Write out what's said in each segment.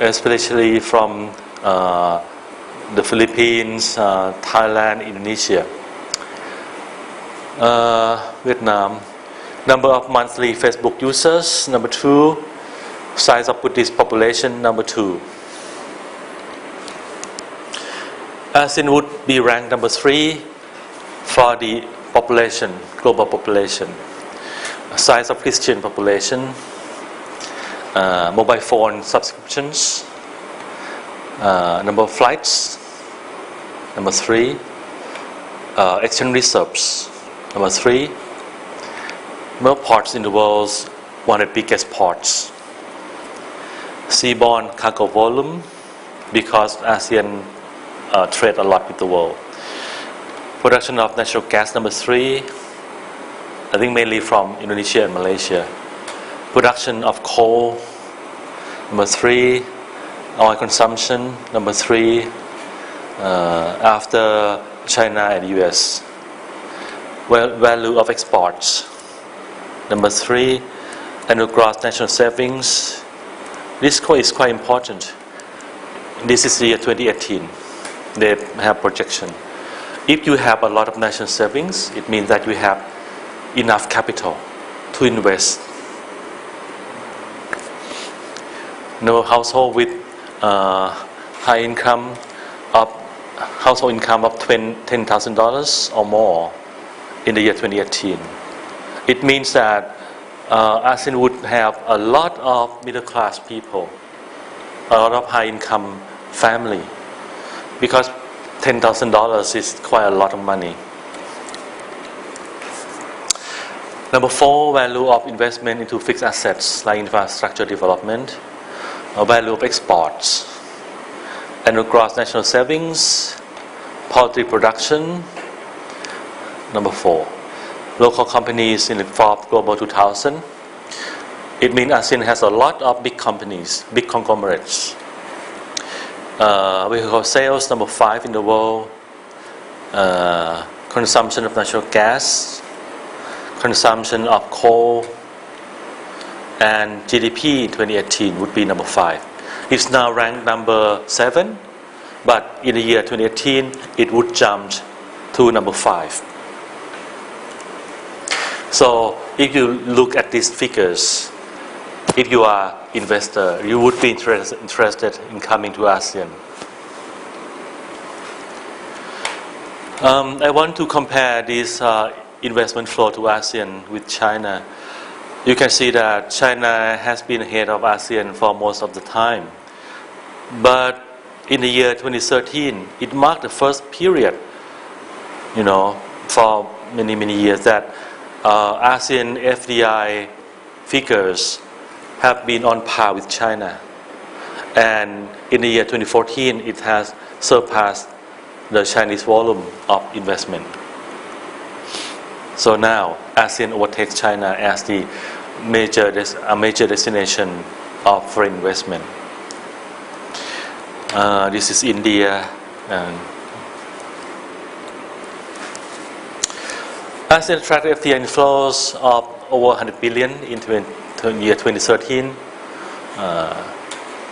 especially from the Philippines, Thailand, Indonesia. Vietnam, number of monthly Facebook users, number 2. Size of Buddhist population, number 2. ASEAN would be ranked number 3 for the population, global population. Size of Christian population, mobile phone subscriptions, number of flights, number 3. Exchange reserves, number 3. More ports in the world, one of the biggest ports. Seaborne cargo volume, because ASEAN trade a lot with the world. Production of natural gas, number 3. I think mainly from Indonesia and Malaysia. Production of coal, number 3. Oil consumption, number 3. After China and US. Value of exports, number 3. Annual gross national savings. This is quite important. This is the year 2018. They have projection. If you have a lot of national savings, it means that you have enough capital to invest. No household with high income of household income of $10,000 or more in the year 2018. It means that ASEAN would have a lot of middle class people, a lot of high income family, because $10,000 is quite a lot of money. Number 4, value of investment into fixed assets like infrastructure development, value of exports, annual gross national savings, poultry production. Number 4, local companies in the Forbes Global 2000. It means ASEAN has a lot of big companies, big conglomerates. Vehicle sales, number 5 in the world. Consumption of natural gas, consumption of coal, and GDP in 2018 would be number 5. It's now ranked number 7, but in the year 2018 it would jump to number 5. So if you look at these figures, if you are investor, you would be interested in coming to ASEAN. I want to compare this investment flow to ASEAN with China. You can see that China has been ahead of ASEAN for most of the time. But in the year 2013, it marked the first period, for many, many years that ASEAN FDI figures have been on par with China. And in the year 2014, it has surpassed the Chinese volume of investment. So now, ASEAN overtakes China as the major destination of foreign investment. This is India. ASEAN attracted FDI inflows of over 100 billion in year 2013.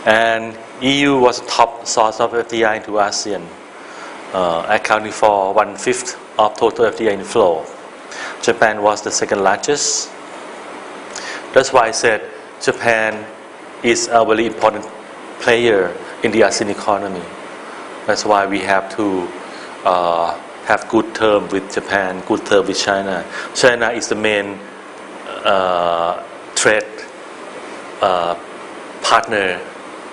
And EU was the top source of FDI into ASEAN, accounting for 1/5 of total FDI inflow. Japan was the second largest. That's why I said Japan is a very important player in the ASEAN economy. That's why we have to have good terms with Japan, good terms with China. China is the main trade partner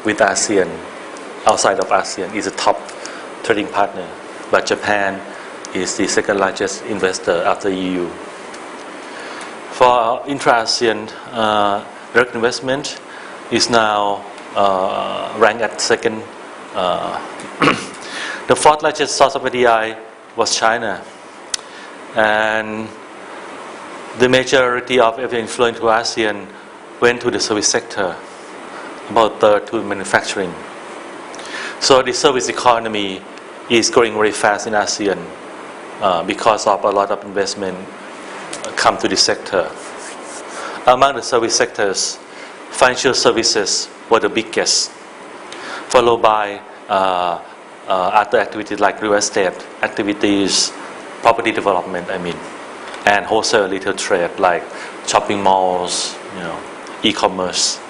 with ASEAN. Outside of ASEAN is a top trading partner, but Japan is the second largest investor after EU. For intra-ASEAN direct investment is now ranked at second. The fourth largest source of FDI was China, and the majority of FDI inflow into ASEAN went to the service sector, about a third to manufacturing. So the service economy is growing very fast in ASEAN because of a lot of investment come to this sector. Among the service sectors, financial services were the biggest, followed by other activities like real estate activities, property development, and wholesale retail trade like shopping malls, e-commerce.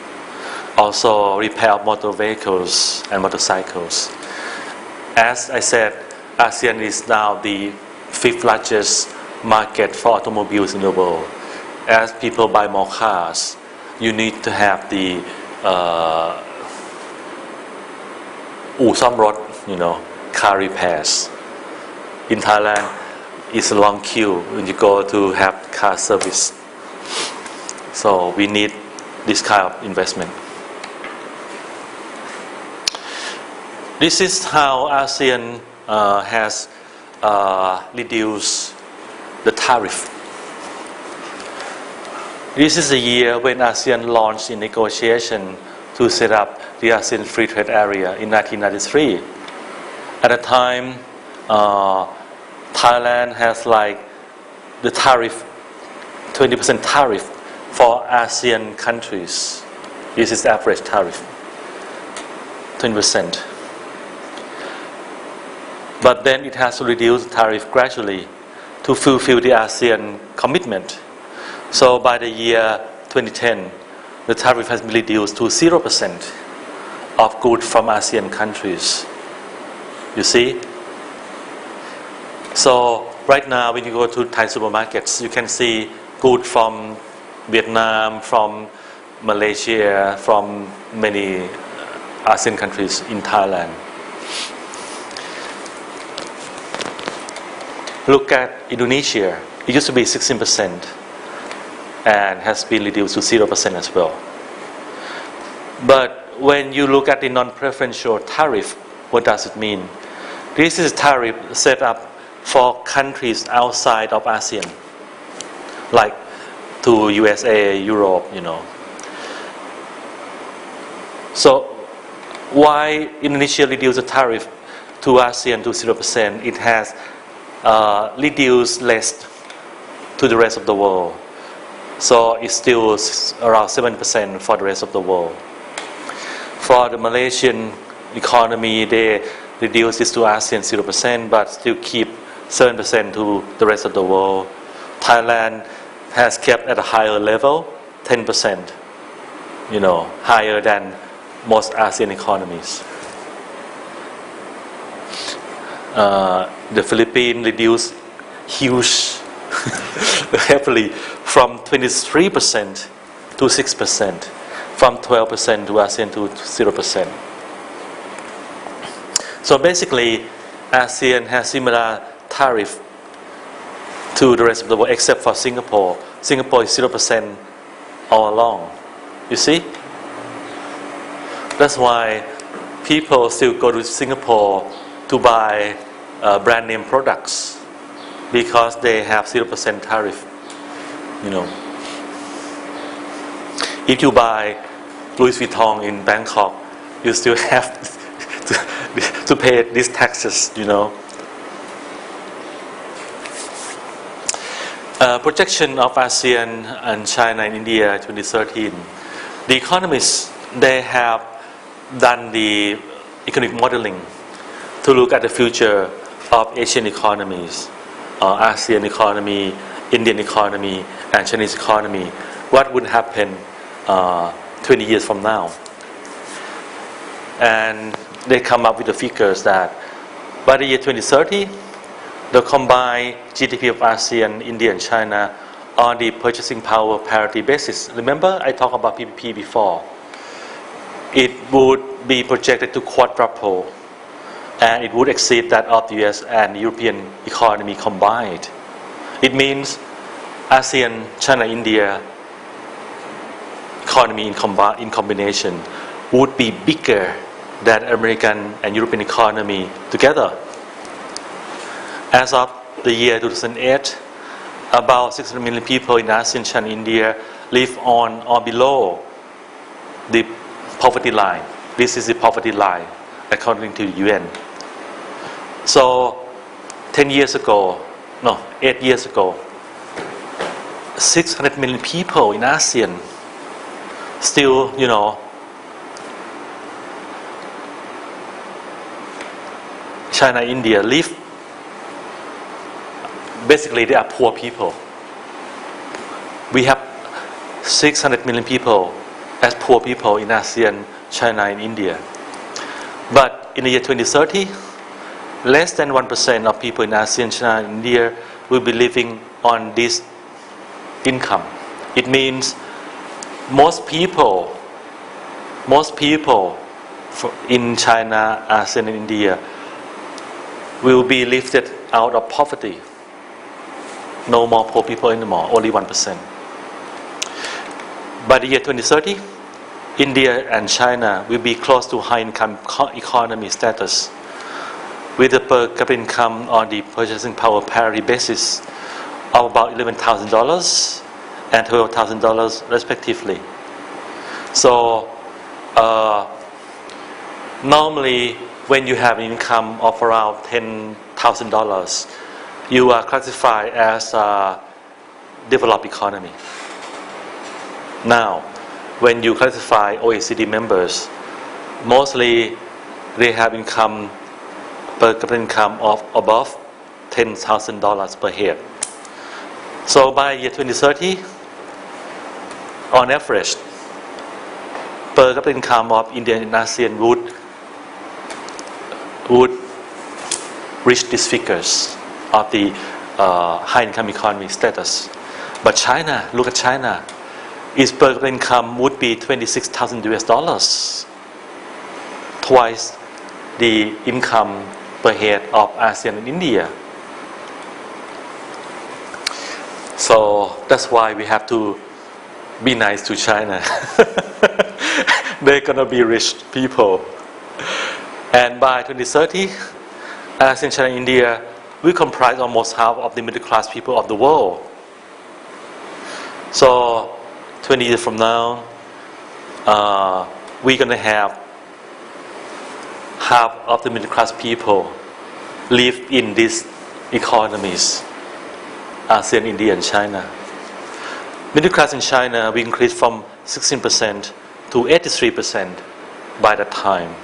Also repair of motor vehicles and motorcycles. As I said, ASEAN is now the 5th largest market for automobiles in the world. As people buy more cars, you need to have the อู่ซ่อมรถ car repairs. In Thailand, it's a long queue when you go to have car service. So we need this kind of investment. This is how ASEAN has reduced the tariff. This is the year when ASEAN launched in negotiation to set up the ASEAN Free Trade Area in 1993. At the time, Thailand has the tariff, 20% tariff for ASEAN countries. This is the average tariff, 20%. But then it has to reduce the tariff gradually to fulfill the ASEAN commitment. So by the year 2010, the tariff has been reduced to 0% of goods from ASEAN countries. You see? So right now when you go to Thai supermarkets, you can see goods from Vietnam, from Malaysia, from many ASEAN countries in Thailand. Look at Indonesia. It used to be 16% and has been reduced to 0% as well. But when you look at the non-preferential tariff, what does it mean? This is a tariff set up for countries outside of ASEAN, like to USA, Europe, So why Indonesia reduced the tariff to ASEAN to 0%? It has reduced less to the rest of the world. So it's still around 7% for the rest of the world. For the Malaysian economy, they reduce this to ASEAN 0%, but still keep 7% to the rest of the world. Thailand has kept at a higher level, 10%, higher than most ASEAN economies. The Philippines reduced huge, heavily, from 23% to 6%, from 12% to ASEAN to 0%. So basically, ASEAN has similar tariff to the rest of the world, except for Singapore. Singapore is 0% all along. You see? That's why people still go to Singapore to buy brand name products, because they have 0% tariff. If you buy Louis Vuitton in Bangkok, you still have to pay these taxes. Projection of ASEAN and China and India 2013. The economists, they have done the economic modeling to look at the future of Asian economies, ASEAN economy, Indian economy, and Chinese economy. What would happen 20 years from now? And they come up with the figures that by the year 2030, the combined GDP of ASEAN, India, and China on the purchasing power parity basis. Remember, I talked about PPP before. It would be projected to quadruple, and it would exceed that of the US and European economy combined. It means ASEAN, China, India economy in combination would be bigger than American and European economy together. As of the year 2008, about 600 million people in ASEAN, China, and India live on or below the poverty line. This is the poverty line according to the UN. So 8 years ago, 600 million people in ASEAN still, China and India live, basically they are poor people. We have 600 million people as poor people in ASEAN, China and India. But in the year 2030, less than 1% of people in ASEAN, China and India will be living on this income. It means most people in China, ASEAN and India will be lifted out of poverty. No more poor people anymore, only 1%. By the year 2030, India and China will be close to high income economy status, with the per capita income on the purchasing power parity basis of about $11,000 and $12,000 respectively. So normally when you have an income of around $10,000, you are classified as a developed economy. Now, when you classify OECD members, mostly they have income per capita income of above $10,000 per head. So by year 2030, on average, per capita income of India and ASEAN would reach these figures of the high income economy status. But China, look at China, its per capita income would be $26,000, twice the income per head of ASEAN and India. So that's why we have to be nice to China. They're gonna be rich people. And by 2030, ASEAN, China, and India will comprise almost half of the middle class people of the world. So 20 years from now, we're gonna have half of the middle class people live in these economies, ASEAN, India and China. Middle class in China will increase from 16% to 83% by that time.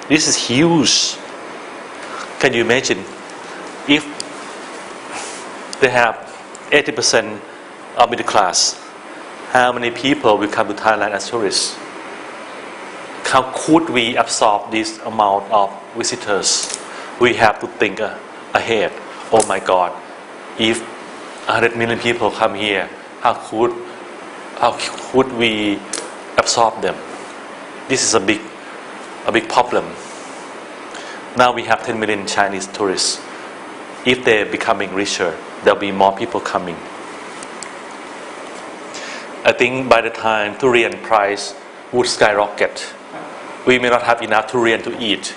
This is huge. Can you imagine if they have 80% of middle class, how many people will come to Thailand as tourists? How could we absorb this amount of visitors? We have to think ahead. Oh my God, if 100 million people come here, how could we absorb them? This is a big problem. Now we have 10 million Chinese tourists. If they're becoming richer, there'll be more people coming. I think by the time durian price would skyrocket, we may not have enough durian to eat.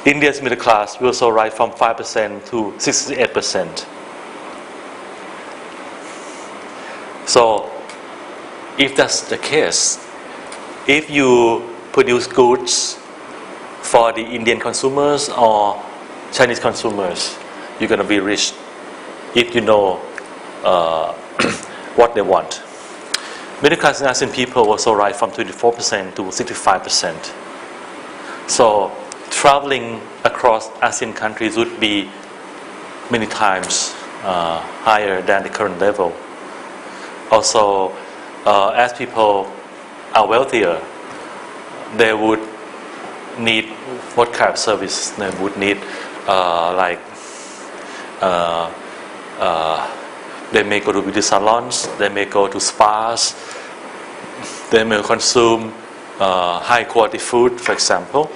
India's middle class will also rise from 5% to 68%. So, if that's the case, if you produce goods for the Indian consumers or Chinese consumers, you're going to be rich if you know what they want. Middle class and ASEAN people also rise from 24% to 65%. So traveling across ASEAN countries would be many times higher than the current level. Also, as people are wealthier, they would need what kind of service? They would need they may go to beauty salons, they may go to spas, they may consume high quality food, for example.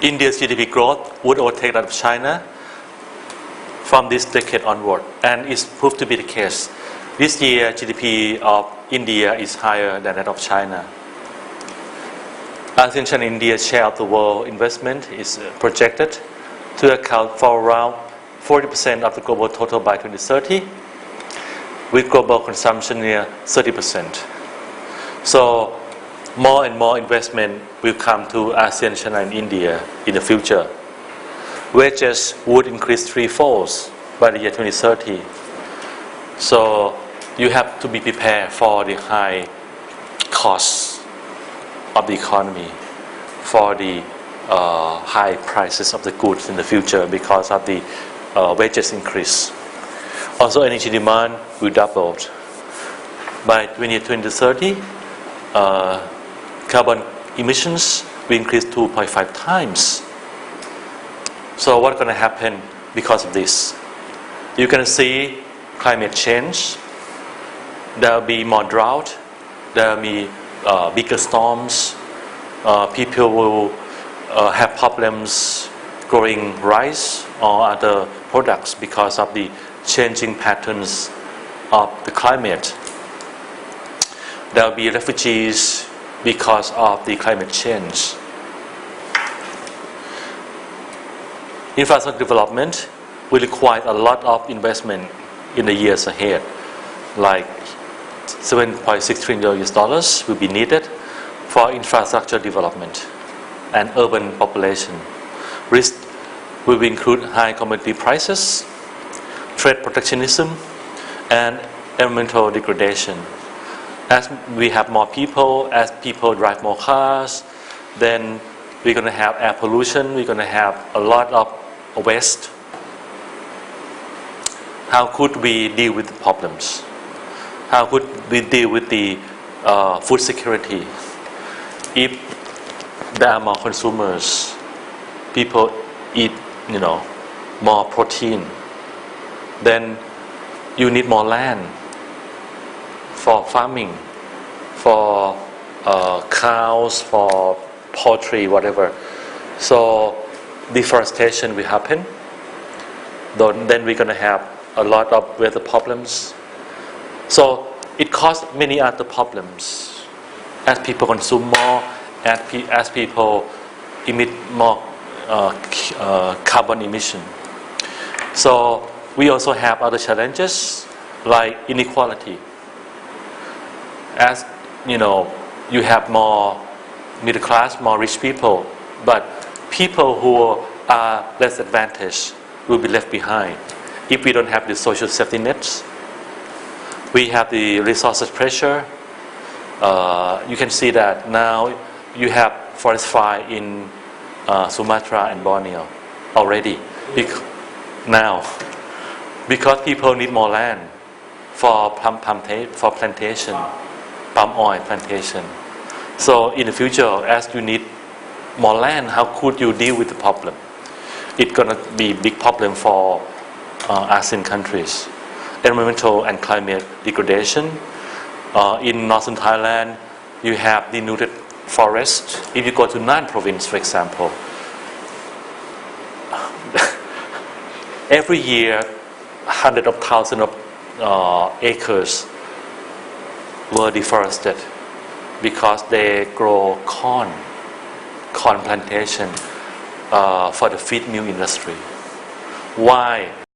India's GDP growth would overtake that of China from this decade onward, and it's proved to be the case. This year, GDP of India is higher than that of China. ASEAN, China, and India's share of the world investment is projected to account for around 40% of the global total by 2030, with global consumption near 30%. So more and more investment will come to ASEAN, China, and India in the future. Wages would increase threefold by the year 2030. So you have to be prepared for the high costs of the economy for the high prices of the goods in the future because of the wages increase. Also, energy demand will double. By 2030, carbon emissions will increase 2.5 times. So what's going to happen because of this? You're going to see climate change. There will be more drought. There will be bigger storms. People will have problems growing rice or other products because of the changing patterns of the climate. There will be refugees because of the climate change. Infrastructure development will require a lot of investment in the years ahead, like $7.6 trillion will be needed for infrastructure development and urban population. Risk will include high commodity prices, trade protectionism, and environmental degradation. As we have more people, as people drive more cars, then we're going to have air pollution, we're going to have a lot of waste. How could we deal with the problems? How could we deal with the food security? If there are more consumers, people eat, more protein, then you need more land for farming, for cows, for poultry, whatever. So deforestation will happen. Then we're going to have a lot of weather problems. So it causes many other problems. As people consume more, as people emit more carbon emission. So we also have other challenges like inequality. As you have more middle class, more rich people, but people who are less advantaged will be left behind. If we don't have the social safety nets, we have the resources pressure. You can see that now you have forest fire in Sumatra and Borneo already. Because people need more land for plantation, palm oil plantation. So in the future, as you need more land, how could you deal with the problem? It's going to be a big problem for ASEAN countries. Environmental and climate degradation. In northern Thailand, you have denuded forest. If you go to Nan province, for example, every year, hundreds of thousands of acres were deforested because they grow corn plantation for the feed mill industry. Why?